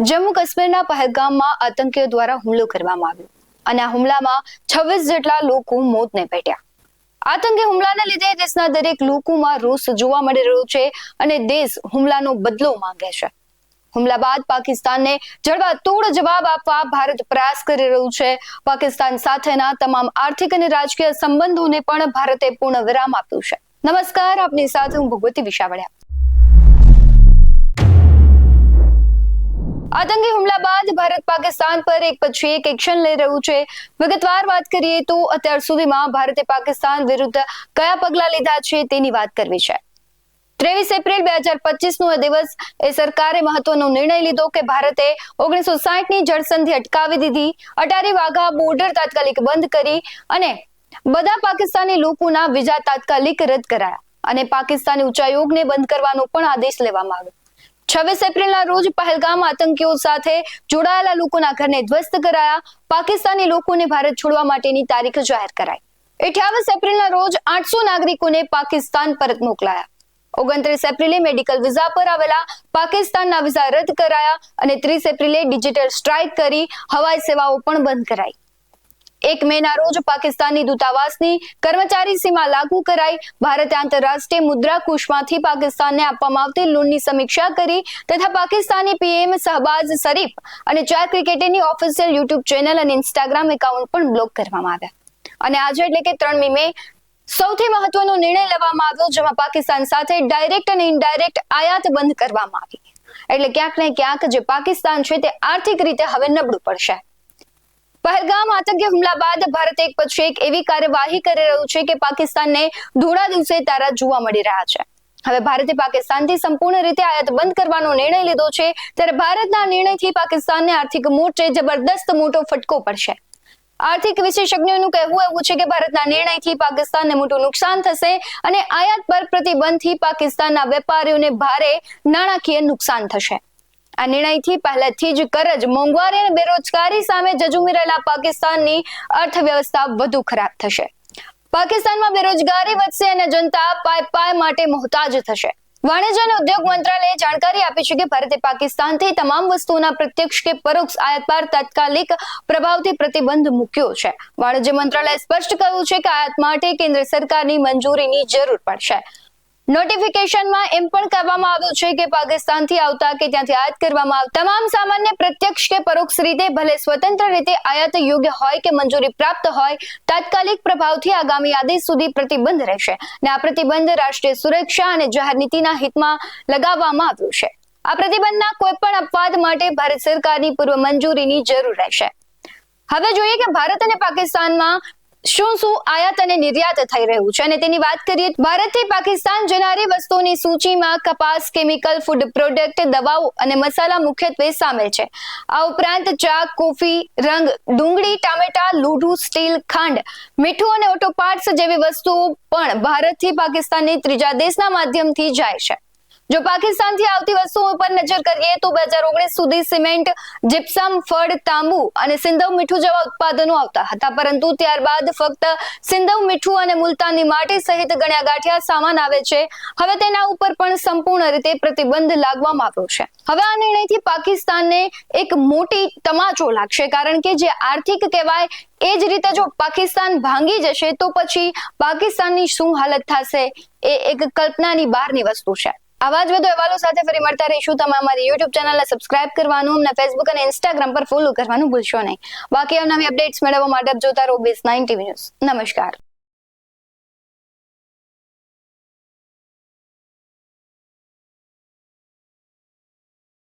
જમ્મુ કાશ્મીરના પહેલગામમાં આતંકીઓ દ્વારા હુમલો કરવામાં આવ્યો અને આ હુમલામાં 26 જેટલા લોકો મોતને ભેટ્યા. આતંકી હુમલાને લીધે દેશના દરેક લોકોમાં રોષ જોવા મળી રહ્યો છે અને દેશ હુમલાનો બદલો માંગે છે. હુમલા બાદ પાકિસ્તાનને જડબાતોડ જવાબ આપવા ભારત પ્રયાસ કરી રહ્યું છે. પાકિસ્તાન સાથેના તમામ આર્થિક અને રાજકીય સંબંધોને પણ ભારતે પૂર્ણ વિરામ આપ્યું છે. નમસ્કાર, આપની સાથે હું ભગવતી વિશાવડિયા. આતંકી હુમલા બાદ ભારત પાકિસ્તાન પર એક પછી એક એક્શન લઈ રહ્યું છે. વિગતવાર વાત કરીએ તો અત્યાર સુધીમાં ભારતે પાકિસ્તાન વિરુદ્ધ કયા પગલાં લીધા છે તેની વાત કરવી છે. 23 એપ્રિલ 2025 નો દિવસ એ સરકારે મહત્વનો નિર્ણય લીધો કે ભારતે 1960ની જળસંધિ અટકાવી દીધી. અટારી વાઘા બોર્ડર તાત્કાલિક બંધ કરી અને બધા પાકિસ્તાની લોકોના વિઝા તાત્કાલિક રદ કરાયા અને પાકિસ્તાની ઉચ્ચાયોગને બંધ કરવાનો પણ આદેશ લેવામાં આવ્યો. 26 એપ્રિલના રોજ પહેલગામ આતંકીઓ સાથે જોડાયેલા લોકોના ઘરને ધ્વસ્ત કરાયા. પાકિસ્તાની લોકોને ભારત છોડવા માટેની તારીખ જાહેર કરાઈ. 28 એપ્રિલના રોજ 800 નાગરિકોને પાકિસ્તાન પરત મોકલાયા. 29 એપ્રિલે મેડિકલ વિઝા પર આવેલા પાકિસ્તાનના વિઝા રદ કરાયા અને 30 એપ્રિલે ડિજિટલ સ્ટ્રાઇક કરી હવાઈ સેવાઓ પણ બંધ કરાઈ. 1 મેના રોજ પાકિસ્તાનની દૂતાવાસની કર્મચારી સીમા લાગુ કરાઈ. ભારતે આંતરરાષ્ટ્રીય મુદ્રા કોષમાંથી પાકિસ્તાનને આપવામાં આવતી લોનની સમીક્ષા કરી તથા પાકિસ્તાની પીએમ શહબાઝ શરીફ અને 4 ક્રિકેટરની ઓફિશિયલ યુટ્યુબ ચેનલ અને ઇન્સ્ટાગ્રામ એકાઉન્ટ પણ બ્લોક કરવામાં આવ્યા. અને આજે એટલે કે 3 મે સૌથી મહત્વનો નિર્ણય લેવામાં આવ્યો, જેમાં પાકિસ્તાન સાથે ડાયરેક્ટ અને ઇનડાયરેક્ટ આયાત બંધ કરવામાં આવી. એટલે ક્યાંક ને ક્યાંક જે પાકિસ્તાન છે તે આર્થિક રીતે હવે નબળું પડશે. પહેલગામ આતંકી હુમલા બાદ ભારત એક પછી એક એવી કાર્યવાહી કરી રહ્યું છે કે પાકિસ્તાનને ધોળા દિવસે તારા જોવા મળી રહ્યા છે. હવે ભારતે પાકિસ્તાનથી સંપૂર્ણ રીતે આયાત બંધ કરવાનો નિર્ણય લીધો છે, ત્યારે ભારતના નિર્ણયથી પાકિસ્તાનને આર્થિક મોરચે જબરદસ્ત મોટો ફટકો પડશે. આર્થિક વિશેષજ્ઞોનું કહેવું એવું છે કે ભારતના નિર્ણયથી પાકિસ્તાનને મોટું નુકસાન થશે અને આયાત પર પ્રતિબંધથી પાકિસ્તાનના વેપારીઓને ભારે નાણાકીય નુકસાન થશે. આ નિર્ણયથી પહેલેથી જ કરજ, મોંઘવારી અને બેરોજગારી સામે ઝઝૂમી રહેલા પાકિસ્તાનની અર્થવ્યવસ્થા વધુ ખરાબ થશે. પાકિસ્તાનમાં બેરોજગારી વધશે અને જનતા પાય માટે મોહતાજ થશે. વાણિજ્ય અને ઉદ્યોગ મંત્રાલયે જાણકારી આપી છે કે ભારતે પાકિસ્તાનથી તમામ વસ્તુઓના પ્રત્યક્ષ કે પરોક્ષ આયાત પર તાત્કાલિક પ્રભાવથી પ્રતિબંધ મૂક્યો છે. વાણિજ્ય મંત્રાલયે સ્પષ્ટ કર્યું છે કે આયાત માટે કેન્દ્ર સરકારની મંજૂરીની જરૂર પડશે. નોટિફિકેશનમાં એમ પણ કહેવામાં આવ્યું છે કે પાકિસ્તાનથી આવતા કે ત્યાંથી આયાત કરવામાં આવતા તમામ સામાન્ય પ્રત્યક્ષ કે પરોક્ષ રીતે ભલે સ્વતંત્ર રીતે આયાત યોગ્ય હોય કે મંજૂરી પ્રાપ્ત હોય, તાત્કાલિક પ્રભાવથી આગામી આદેશ સુધી પ્રતિબંધ રહેશે. અને આ પ્રતિબંધ રાષ્ટ્રીય સુરક્ષા અને જાહેર નીતિના હિતમાં લગાવવામાં આવ્યું છે. આ પ્રતિબંધના કોઈ પણ અપવાદ માટે ભારત સરકારની પૂર્વ મંજૂરીની જરૂર રહેશે. હવે જોઈએ કે ભારત અને પાકિસ્તાનમાં શું આયાત અને નિર્યાત થઈ રહ્યું છે અને તેની વાત કરીએ. ભારતથી પાકિસ્તાન જનારી વસ્તુઓની સૂચિમાં કપાસ, કેમિકલ, ફૂડ પ્રોડક્ટ, દવાઓ અને મસાલા મુખ્યત્વે સામેલ છે. આ ઉપરાંત ચા, કોફી, રંગ, ડુંગળી, ટામેટા, લોઢું, સ્ટીલ, ખાંડ, મીઠું અને ઓટો પાર્ટ્સ જેવી વસ્તુઓ પણ ભારતથી પાકિસ્તાનની ત્રીજા દેશના માધ્યમથી જાય છે. જો પાકિસ્તાનથી આવતી વસ્તુઓ પર નજર કરીએ તો 2019 સુધી સિમેન્ટ, જીપ્સમ, ફળ, તાંબુ અને સિંધવ મીઠું જેવા ઉત્પાદનો આવતા હતા, પરંતુ ત્યારબાદ ફક્ત સિંધવ મીઠું અને મુલતાની માટી સહિત ગણ્યા ગાંઠિયા સામાન આવે છે. હવે તેના ઉપર પણ સંપૂર્ણ રીતે પ્રતિબંધ લાગવામાં આવ્યો છે. હવે આ નિર્ણયથી પાકિસ્તાનને એક મોટી તમાચો લાગશે, કારણ કે જે આર્થિક કહેવાય એ જ રીતે જો પાકિસ્તાન ભાંગી જશે તો પછી પાકિસ્તાનની શું હાલત થશે એ એક કલ્પનાની બહારની વસ્તુ છે. આવા જ વધુ અહેવાલો સાથે ફરી મળતા રહીશું. તમે અમારી યુટ્યુબ ચેનલને સબસ્ક્રાઇબ કરવાનું, અમને ફેસબુક અને ઇન્સ્ટાગ્રામ પર ફોલો કરવાનું ભૂલશો નહીં. બાકી નવી અપડેટ્સ મેળવવા માટે જોતા રહો BS9 TV ન્યૂઝ. નમસ્કાર.